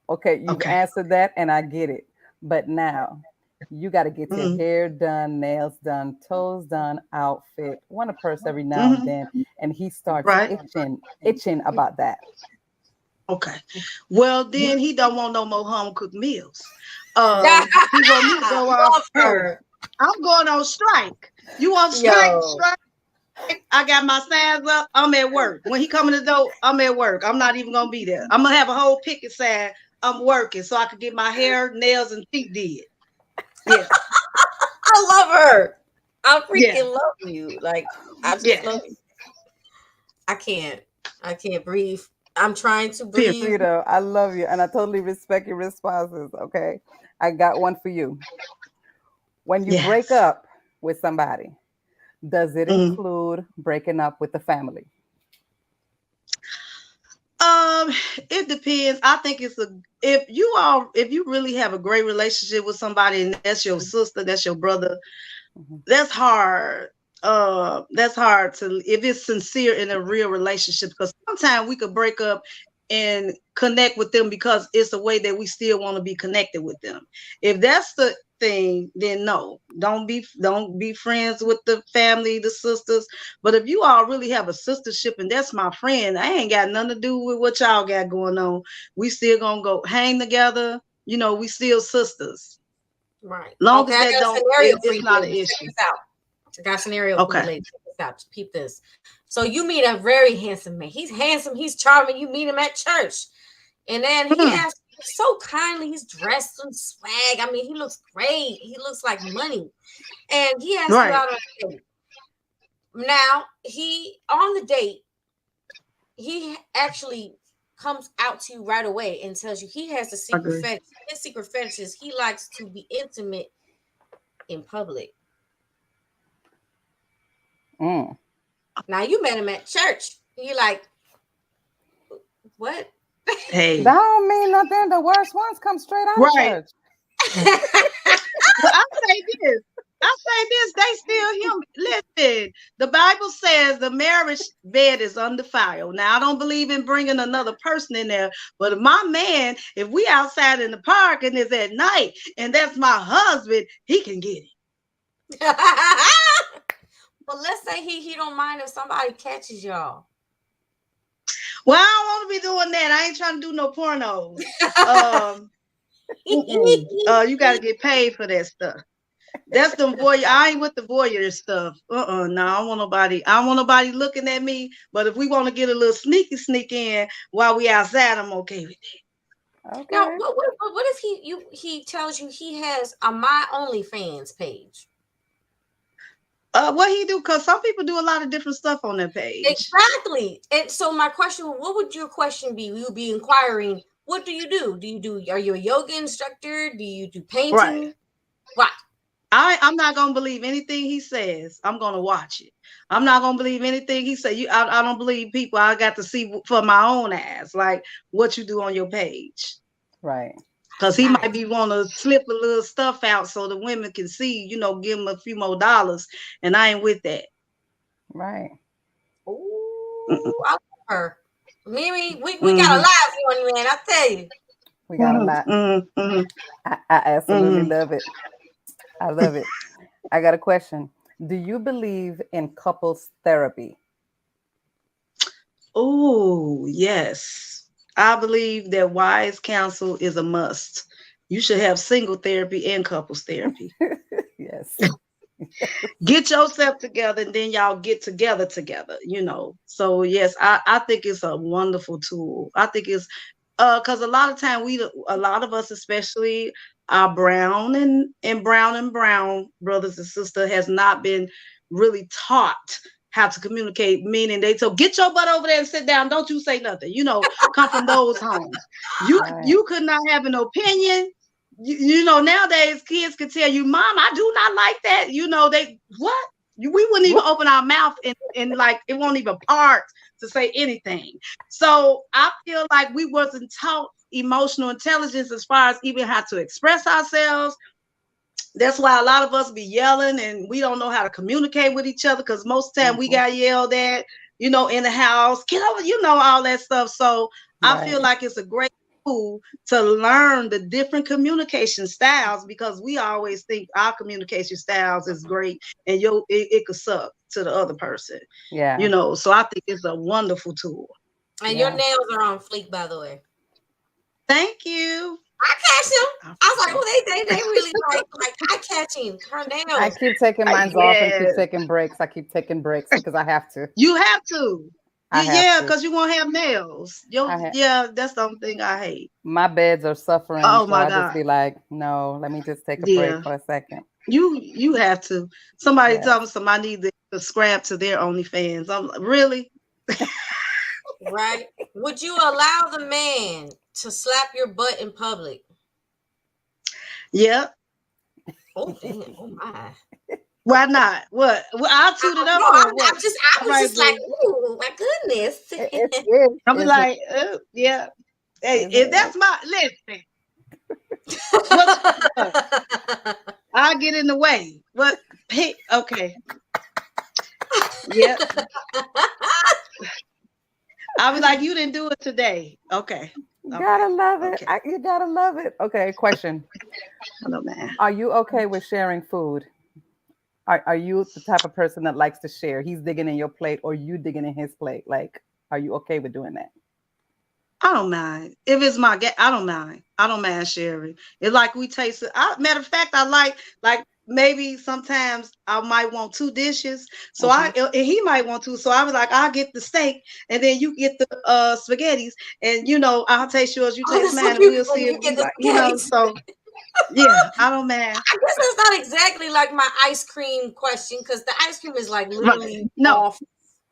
Okay, you've Okay. answered that, and I get it. But now you got to get your Mm-hmm. hair done, nails done, toes done, outfit. Want a purse every now and Mm-hmm. then, and he starts Right. itching about that. Okay. Well, then he don't want no more home cooked meals. He want me to go off. Love Hey, her. I'm going on strike. You on strike? Yo. Strike. I got my signs up. I'm at work. When he come in the door, I'm at work. I'm not even gonna be there. I'm gonna have a whole picket sign. I'm working so I can get my hair, nails, and feet did. Yeah. I love her. I Yeah. freaking love you. Like, I just Yeah. love you. I can't. I can't breathe. I'm trying to Period. breathe. Vita, I love you, and I totally respect your responses. Okay, I got one for you. When you break Yes. up with somebody, does it Mhm. include breaking up with the family? Um, it depends. I think it's a if you really have a great relationship with somebody and that's your sister, that's your brother, Mhm. that's hard. That's hard to if it's sincere in a real relationship because sometimes we could break up and connect with them because it's a way that we still want to be connected with them. If that's the thing, then no, don't be friends with the family, the sisters. But if you all really have a sistership and that's my friend, I ain't got nothing to do with what y'all got going on. We still gonna go hang together. We still sisters. Right. Long Okay, as I that got a don't, scenario for it's you, not an ladies. Check issue. this out. I got a scenario for you, Okay. ladies. Check this out. Keep this. So you meet a very handsome man. He's handsome. He's charming. You meet him at church. And then he Hmm. asks you so kindly. He's dressed in swag. I mean, he looks great. He looks like money. And he asks you Right. out on a date. Now, on the date, he actually comes out to you right away and tells you he has a secret Agree. fetish. His secret fetish is he likes to be intimate in public. Mm. Now you met him at church. You're like, what? Hey. That don't mean nothing. The worst ones come straight out of Right. church. But I say this. They still human. Listen, the Bible says the marriage bed is undefiled. Now, I don't believe in bringing another person in there, but my man, if we outside in the park and it's at night and that's my husband, he can get it. Well, let's say he don't mind if somebody catches y'all. Well, I don't want to be doing that. I ain't trying to do no pornos. You got to get paid for that stuff. That's the voyeur. I ain't with the voyeur stuff. No, I don't want nobody. I don't want nobody looking at me. But if we want to get a little sneak in while we outside, I'm okay with it. Okay. Now, what if he tells you he has a My OnlyFans page? What he do? Because some people do a lot of different stuff on their page. Exactly. And so my question, what would your question be? You would be inquiring, what do you do? Are you a yoga instructor? Do you do painting? Right. What? I'm not gonna believe anything he says. I'm gonna watch it. I'm not gonna believe anything he say. I don't believe people. I got to see for my own eyes, like what you do on your page. Right. Because he might be want to slip a little stuff out so the women can see, give him a few more dollars. And I ain't with that. Right. Ooh, I love her. Mimie, we got a live on you, man. I tell you. We got a lot. I absolutely love it. I love it. I got a question. Do you believe in couples therapy? Oh, yes. I believe that wise counsel is a must. You should have single therapy and couples therapy. Yes. Get yourself together and then y'all get together. So yes, I think it's a wonderful tool. I think it's because a lot of time a lot of us, especially our brown and brown brothers and sisters, has not been really taught how to communicate, meaning they told, get your butt over there and sit down. Don't you say nothing. Come from those homes. You could not have an opinion. Nowadays kids could tell you, Mom, I do not like that. They what? We wouldn't even open our mouth and like it won't even part to say anything. So I feel like we wasn't taught emotional intelligence as far as even how to express ourselves. That's why a lot of us be yelling and we don't know how to communicate with each other because most of the time we got yelled at, in the house, get over, all that stuff. So I feel like it's a great tool to learn the different communication styles because we always think our communication styles is great and it could suck to the other person. Yeah. So I think it's a wonderful tool. And your nails are on fleek, by the way. Thank you. I catch them. I was like, oh, they really like I catching her nails. I keep taking mine off and keep taking breaks. I keep taking breaks because I have to. You have to. Because you won't have nails. That's the only thing I hate. My beds are suffering. Oh so my I God. just be like, no, let me just take a break for a second. You have to. Somebody told me somebody need to subscribe to their OnlyFans. I'm like, really? Right. Would you allow the man to slap your butt in public? Yeah. Oh damn! Oh my! Why not? What? Well, I'll toot it up. I was just like, ooh, my goodness. I'll be like, yeah. Hey, if that's my listen, I'll get in the way. What? Hey, okay. Yeah. I'll be like, you didn't do it today. Okay. You gotta love it. You gotta love it. Okay, question. Hello, man. Are you okay with sharing food? Are you the type of person that likes to share? He's digging in your plate or you digging in his plate? Like, are you okay with doing that? I don't mind. If it's my I don't mind. I don't mind sharing. It's like we taste it. Matter of fact, I like maybe sometimes I might want 2 dishes. So and he might want to. So I was like, I'll get the steak and then you get the spaghettis. And I'll taste yours, you taste mine, and we'll see if so yeah, I don't mind. I guess that's not exactly like my ice cream question because the ice cream is like literally off.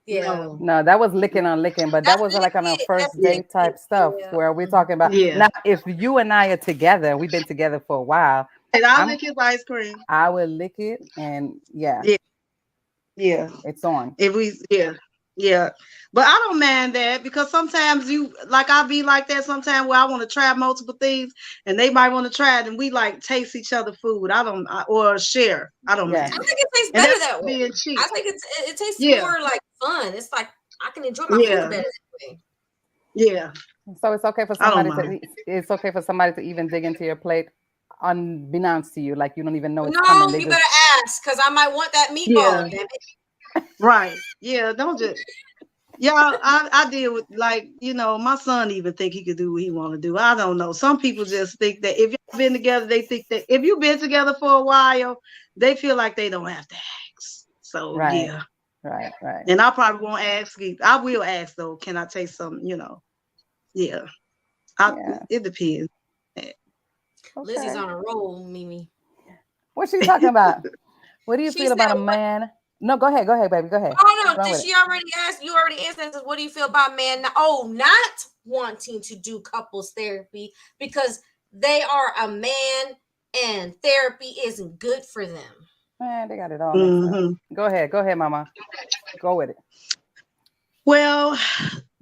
Yeah. No, that was licking on licking, but that wasn't like on a first date type stuff where we're talking about. Now, if you and I are together, we've been together for a while. And I'll lick his ice cream. I will lick it and yeah. It's on. If we Yeah. But I don't mind that because sometimes I'll be like that sometimes where I want to try multiple things and they might want to try it and we like taste each other food. Or share. I don't mind. I think it tastes better that way. I think it tastes more like fun. It's like I can enjoy my food better that way. Yeah. So it's okay for somebody to even dig into your plate unbeknownst to you, like you don't even know it's coming. No, you better ask because I might want that meatball. Damn it. Right. Yeah. Don't just. Yeah, I deal with my son even think he could do what he want to do. I don't know. Some people just think that if you've been together, they think that if you've been together for a while, they feel like they don't have to ask. So yeah. Right. And I probably won't ask. I will ask though. Can I taste something? Yeah. It depends. Okay. Lizzie's on a roll, Mimie. What's she talking about? What do you feel about a man? No, go ahead, baby. Go ahead. Oh no, did she already ask? You already answered. What do you feel about men? Not wanting to do couples therapy because they are a man and therapy isn't good for them. Man, they got it all. Go ahead, mama. Go with it. Well,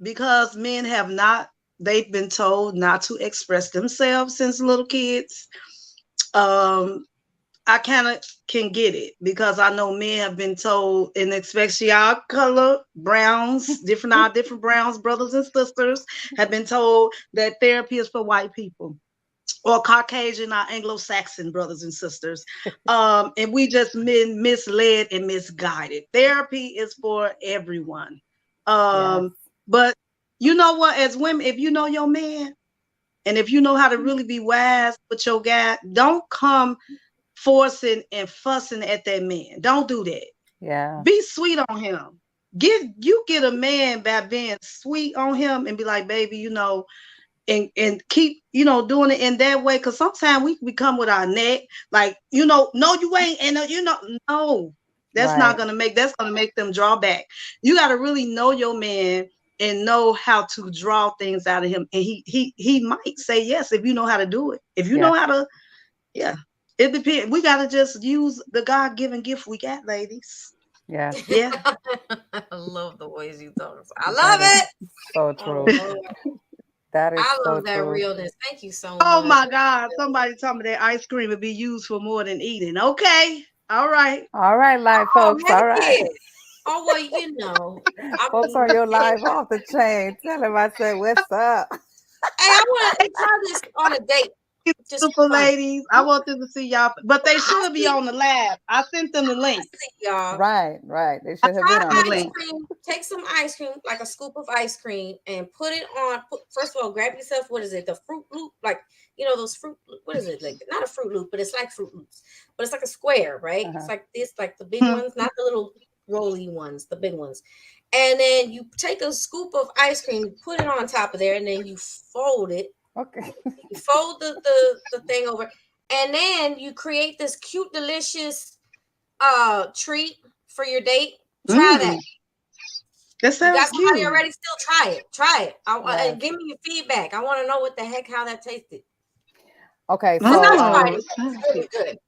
because men they've been told not to express themselves since little kids. I kind of can get it because I know men have been told, and especially our color browns, different browns, brothers and sisters have been told that therapy is for white people or Caucasian or Anglo-Saxon brothers and sisters. And we just been misled and misguided. Therapy is for everyone. But you know what, as women, if you know your man and if you know how to really be wise with your guy, don't come forcing and fussing at that man. Don't do that. Yeah. Be sweet on him. Get a man by being sweet on him and be like, baby, and keep, doing it in that way. Cause sometimes we come with our neck, like, no, you ain't, and no, that's not gonna make them draw back. You got to really know your man and know how to draw things out of him. And he might say yes if you know how to do it. If you know how to, it depends. We got to just use the God-given gift we got, ladies. Yeah, Yeah. I love the ways you talk. I love that is it. so I true. love it. That is I so love that true. realness. Thank you so Oh much. my God. Somebody told me that ice cream would be used for more than eating. Okay. All right. All right, live Oh, folks. heck All right. yeah. Oh, well, I Folks on mean, your hey, live off the chain. Tell him I said, what's up? I want to try this on a date just Beautiful for fun. ladies. I want them to see y'all, but they I should be see, on the lab. I sent them the I link. see y'all. Right, right. They I should have sent been Try on them the the ice show. link. cream. Take some ice cream, like a scoop of ice cream, and put it on. First of all, grab yourself. What is it? The Fruit Loop, like those fruit. What is it? Like not a Fruit Loop, but it's like Fruit Loops, but it's like a square, right? It's Uh-huh. like this, like the big Hmm. ones, not the little roly ones, the big ones. And then you take a scoop of ice cream, put it on top of there, and then you fold it. Okay. You fold the thing over, and then you create this cute, delicious treat for your date. Try that. Mm, that You got sounds somebody cute. already? Still try it. Try it. Yes. And give me your feedback. I want to know what the heck how that tasted. Okay, Because so I tried Oh, it. it It's sounds really good. good.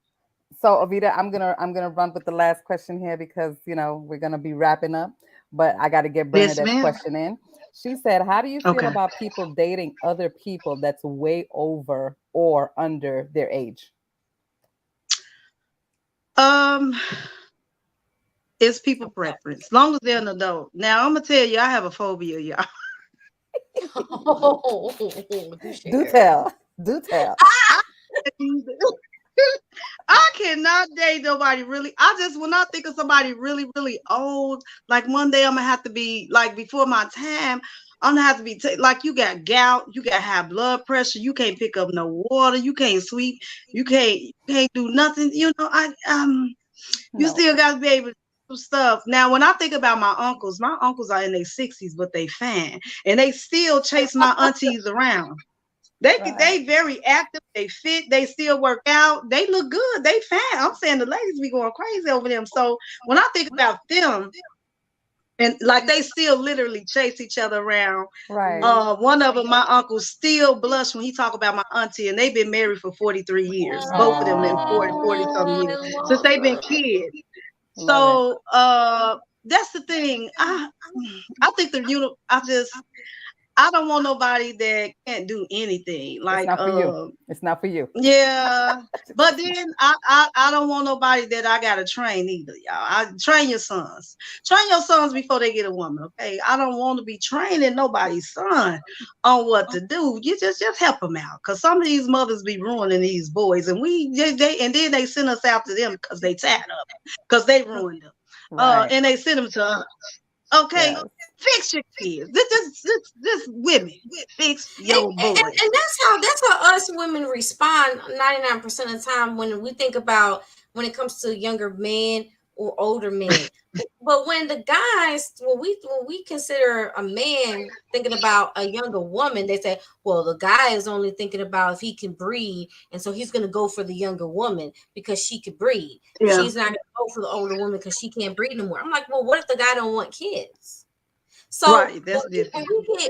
Ovita, I'm gonna run with the last question here because we're gonna be wrapping up, but I gotta get Yes, Bernadette's ma'am. question in. She said, how do you feel Okay. about people dating other people that's way over or under their age? Um, it's people preference. Long as they're an adult. Now I'm gonna tell you, I have a phobia, y'all. Oh, do Do share. tell. Do tell. I I cannot date nobody really. I just when I think of somebody really, really old, like one day I'm gonna have to be like before my time. I'm gonna have to be like you got gout, you got high blood pressure, you can't pick up no water, you can't sweep, you can't do nothing. You No. still got to be able to do stuff. Now, when I think about my uncles are in their 60s, but they fine, and they still chase my aunties around. Right. They very active. They fit. They still work out. They look good. They fine. I'm saying the ladies be going crazy over them. So when I think about them, and like they still literally chase each other around. Right. One of them, my uncle, still blush when he talk about my auntie, and they've been married for 43 years. Both of them in forty something Oh, years I since love they've been it. kids. Love it. So that's the thing. I think I don't want nobody that can't do anything. It's Like not for you. It's not for you. yeah. But then I don't want nobody that I gotta train either, y'all. I train your sons. Train your sons before they get a woman, okay? I don't want to be training nobody's son on what to do. You just help them out. Cause some of these mothers be ruining these boys, and and then they send us after them because they tired of them. Because they ruined them. Right. And they send them to us. Okay, Yes. fix your kids. This women fix And, your and, boys. and that's how us women respond 99% of the time when we think about when it comes to younger men or older men. But when the guys, when we consider a man thinking about a younger woman, they say, well, the guy is only thinking about if he can breed, and so he's going to go for the younger woman because she could breed. Yeah, She's not going to go for the older woman because she can't breed no more. I'm like, well, what if the guy don't want kids? So right. when That's different.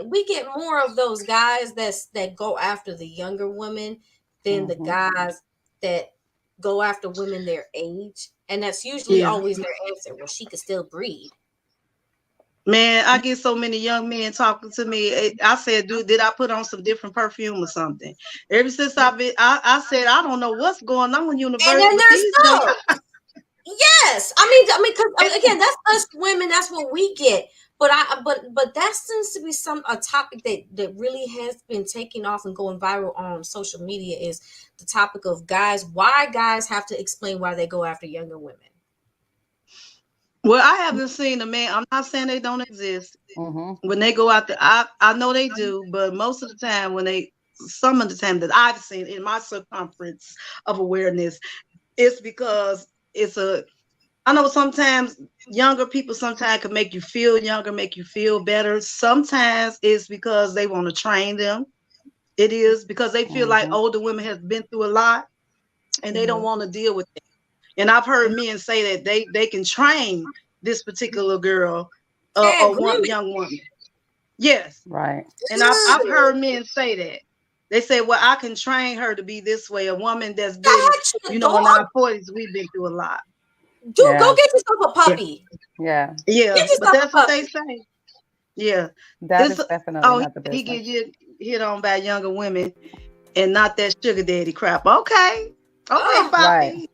we get more of those guys that go after the younger women than the Hmm. guys that go after women their age, and that's usually Yeah. always their answer. Well, she could still breed. Man, I get so many young men talking to me. I said, dude, did I put on some different perfume or something? Ever since I said, I don't know what's going on in And universe, then but there's these young, no. Yes, I mean, because again, that's us women. That's what we get. But that seems to be a topic that really has been taking off and going viral on social media is the topic of guys. Why guys have to explain why they go after younger women. well, I haven't seen a man. I'm not saying they don't exist. Hmm. When they go out there, I know they do, but most of the time some of the time that I've seen in my circumference of awareness, it's because it's a I know sometimes younger people sometimes can make you feel younger, make you feel better. Sometimes it's because they want to train them. It is because they feel like Hmm. older women have been through a lot and they don't Hmm. want to deal with it. And I've heard men say that they can train this particular girl Tag or one women. young woman. Yes. Right. And I've heard men say that. They say, well, I can train her to be this way. A woman that's been, Got you, in dog. our 40s, we've been through a lot. Dude, go get yourself a puppy. Yeah. Yeah, Get but yourself a that's what puppy. they say. Yeah. That It's is definitely oh, not the he business. get hit on by younger women and not that sugar daddy crap. Okay. Okay, Right. Poppy.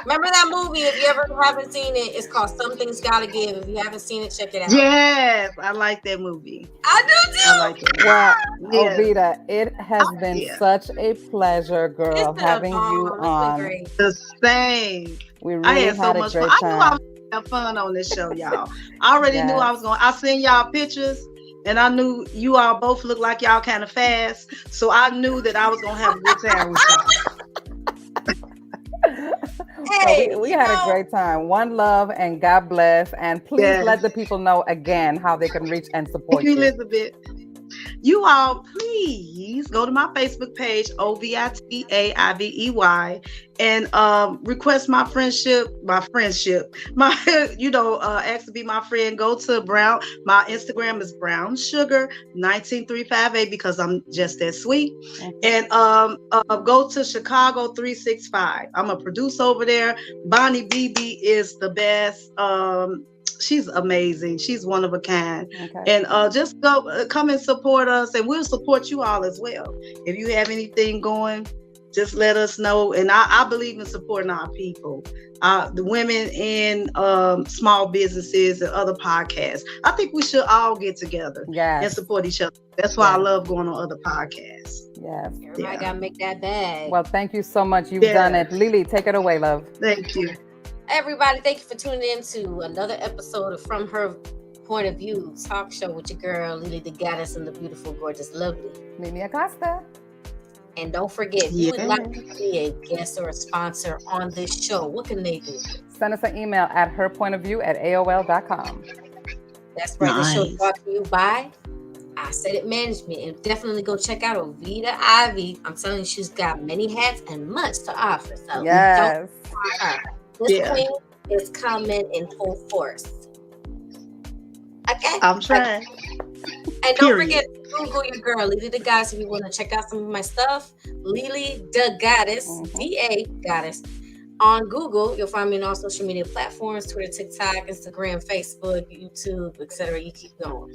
Remember that movie? If you ever haven't seen it, it's called Something's Gotta Give. If you haven't seen it, check it out. Yes, I like that movie. I do too. I like it. Well, Yes. Ovita, it has been yeah. such a pleasure, girl, It's been having you It's been on. great. The same. We I really had so had a much great fun. I knew I time. was gonna have fun on this show, y'all. I already knew I was going. I seen y'all pictures, and I knew you all both look like y'all kind of fast, so I knew that I was gonna have a good time with y'all. Hey, we had a great time. One love and God bless. And please Yes. let the people know again how they can reach and support Thank you, you. Elizabeth. You all, please go to my Facebook page, Ovita Ivey, and request my friendship. Ask to be my friend. Go to Brown. My Instagram is Brown Sugar 19358 because I'm just that sweet. And go to Chicago 365. I'm a producer over there. Bonnie BB is the best. She's amazing. She's one of a kind. Okay. And just come and support us, and we'll support you all as well. If you have anything going, just let us know. And I believe in supporting our people, the women in small businesses and other podcasts. I think we should all get together and support each other. That's why I love going on other podcasts. Yes. Everybody gotta make that bag. Well, thank you so much. You've done it. LeeLee, take it away, love. Thank you. Everybody, thank you for tuning in to another episode of From Her Point of View talk show with your girl, LeeLee, the goddess and the beautiful, gorgeous, lovely Mimie Acosta. And don't forget, if you would like to be a guest or a sponsor on this show, what can they do? Send us an email at herpointofview@aol.com. That's right. The show is brought to you by I Said It Management. And definitely go check out Ovita Ivey. I'm telling you, she's got many hats and much to offer. So yes. This queen is coming in full force. Okay? I'm trying. And don't forget to Google your girl, LeeLee the Goddess, if you want to check out some of my stuff. LeeLee the Goddess, D-A Goddess. On Google, you'll find me on all social media platforms, Twitter, TikTok, Instagram, Facebook, YouTube, etc. You keep going.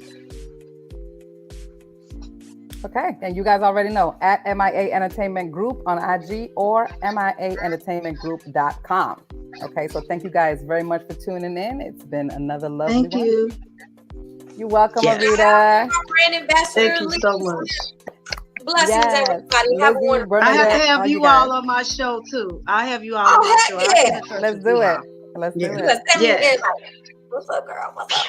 Okay, and you guys already know, at M.I.A Entertainment Group on IG or MIAentertainmentgroup.com. Okay, so thank you guys very much for tuning in. It's been another lovely one. Thank you. You're welcome, Ovita. Brand ambassador. Thank you so much. Blessings, everybody. Have a wonderful I have to have you all on my show too. I have you all on my show. Yeah. Let's do it. Let's do it. Yeah. What's up, girl? What's up?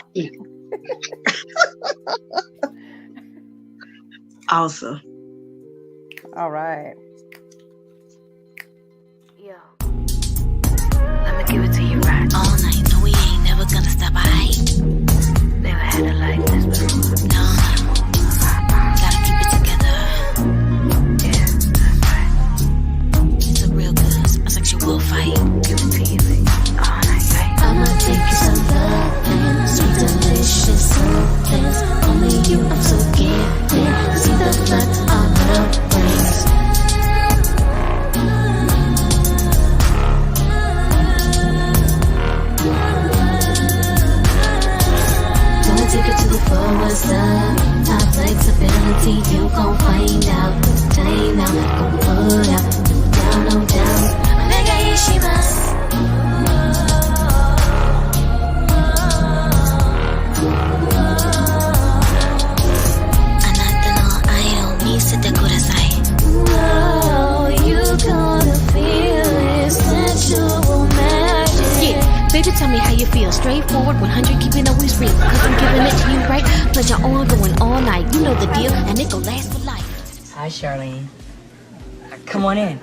Awesome. All right. Yo. Let me give it to you right all night. No, we ain't never gonna stop. Never had it like this before. No. Gotta keep it together. Yeah, that's right. It's a real good, a sexual fight. Give it to you all night. I'ma take you some loving, sweet, delicious things. Only you, I'm so gifted. See the blood on the rings. Gonna take it to the fullest of my flexibility. You gon' find out. Time out, gon' put out. Down, no doubt. Mega Ishimasu. Oh, you gonna feel it, sensual magic. Yeah, baby, tell me how you feel. Straightforward, 100, keeping always real. Cause I'm giving it to you right. Pleasure on, going all night. You know the deal, and it gon' last for life. Hi, Charlene. Come on in.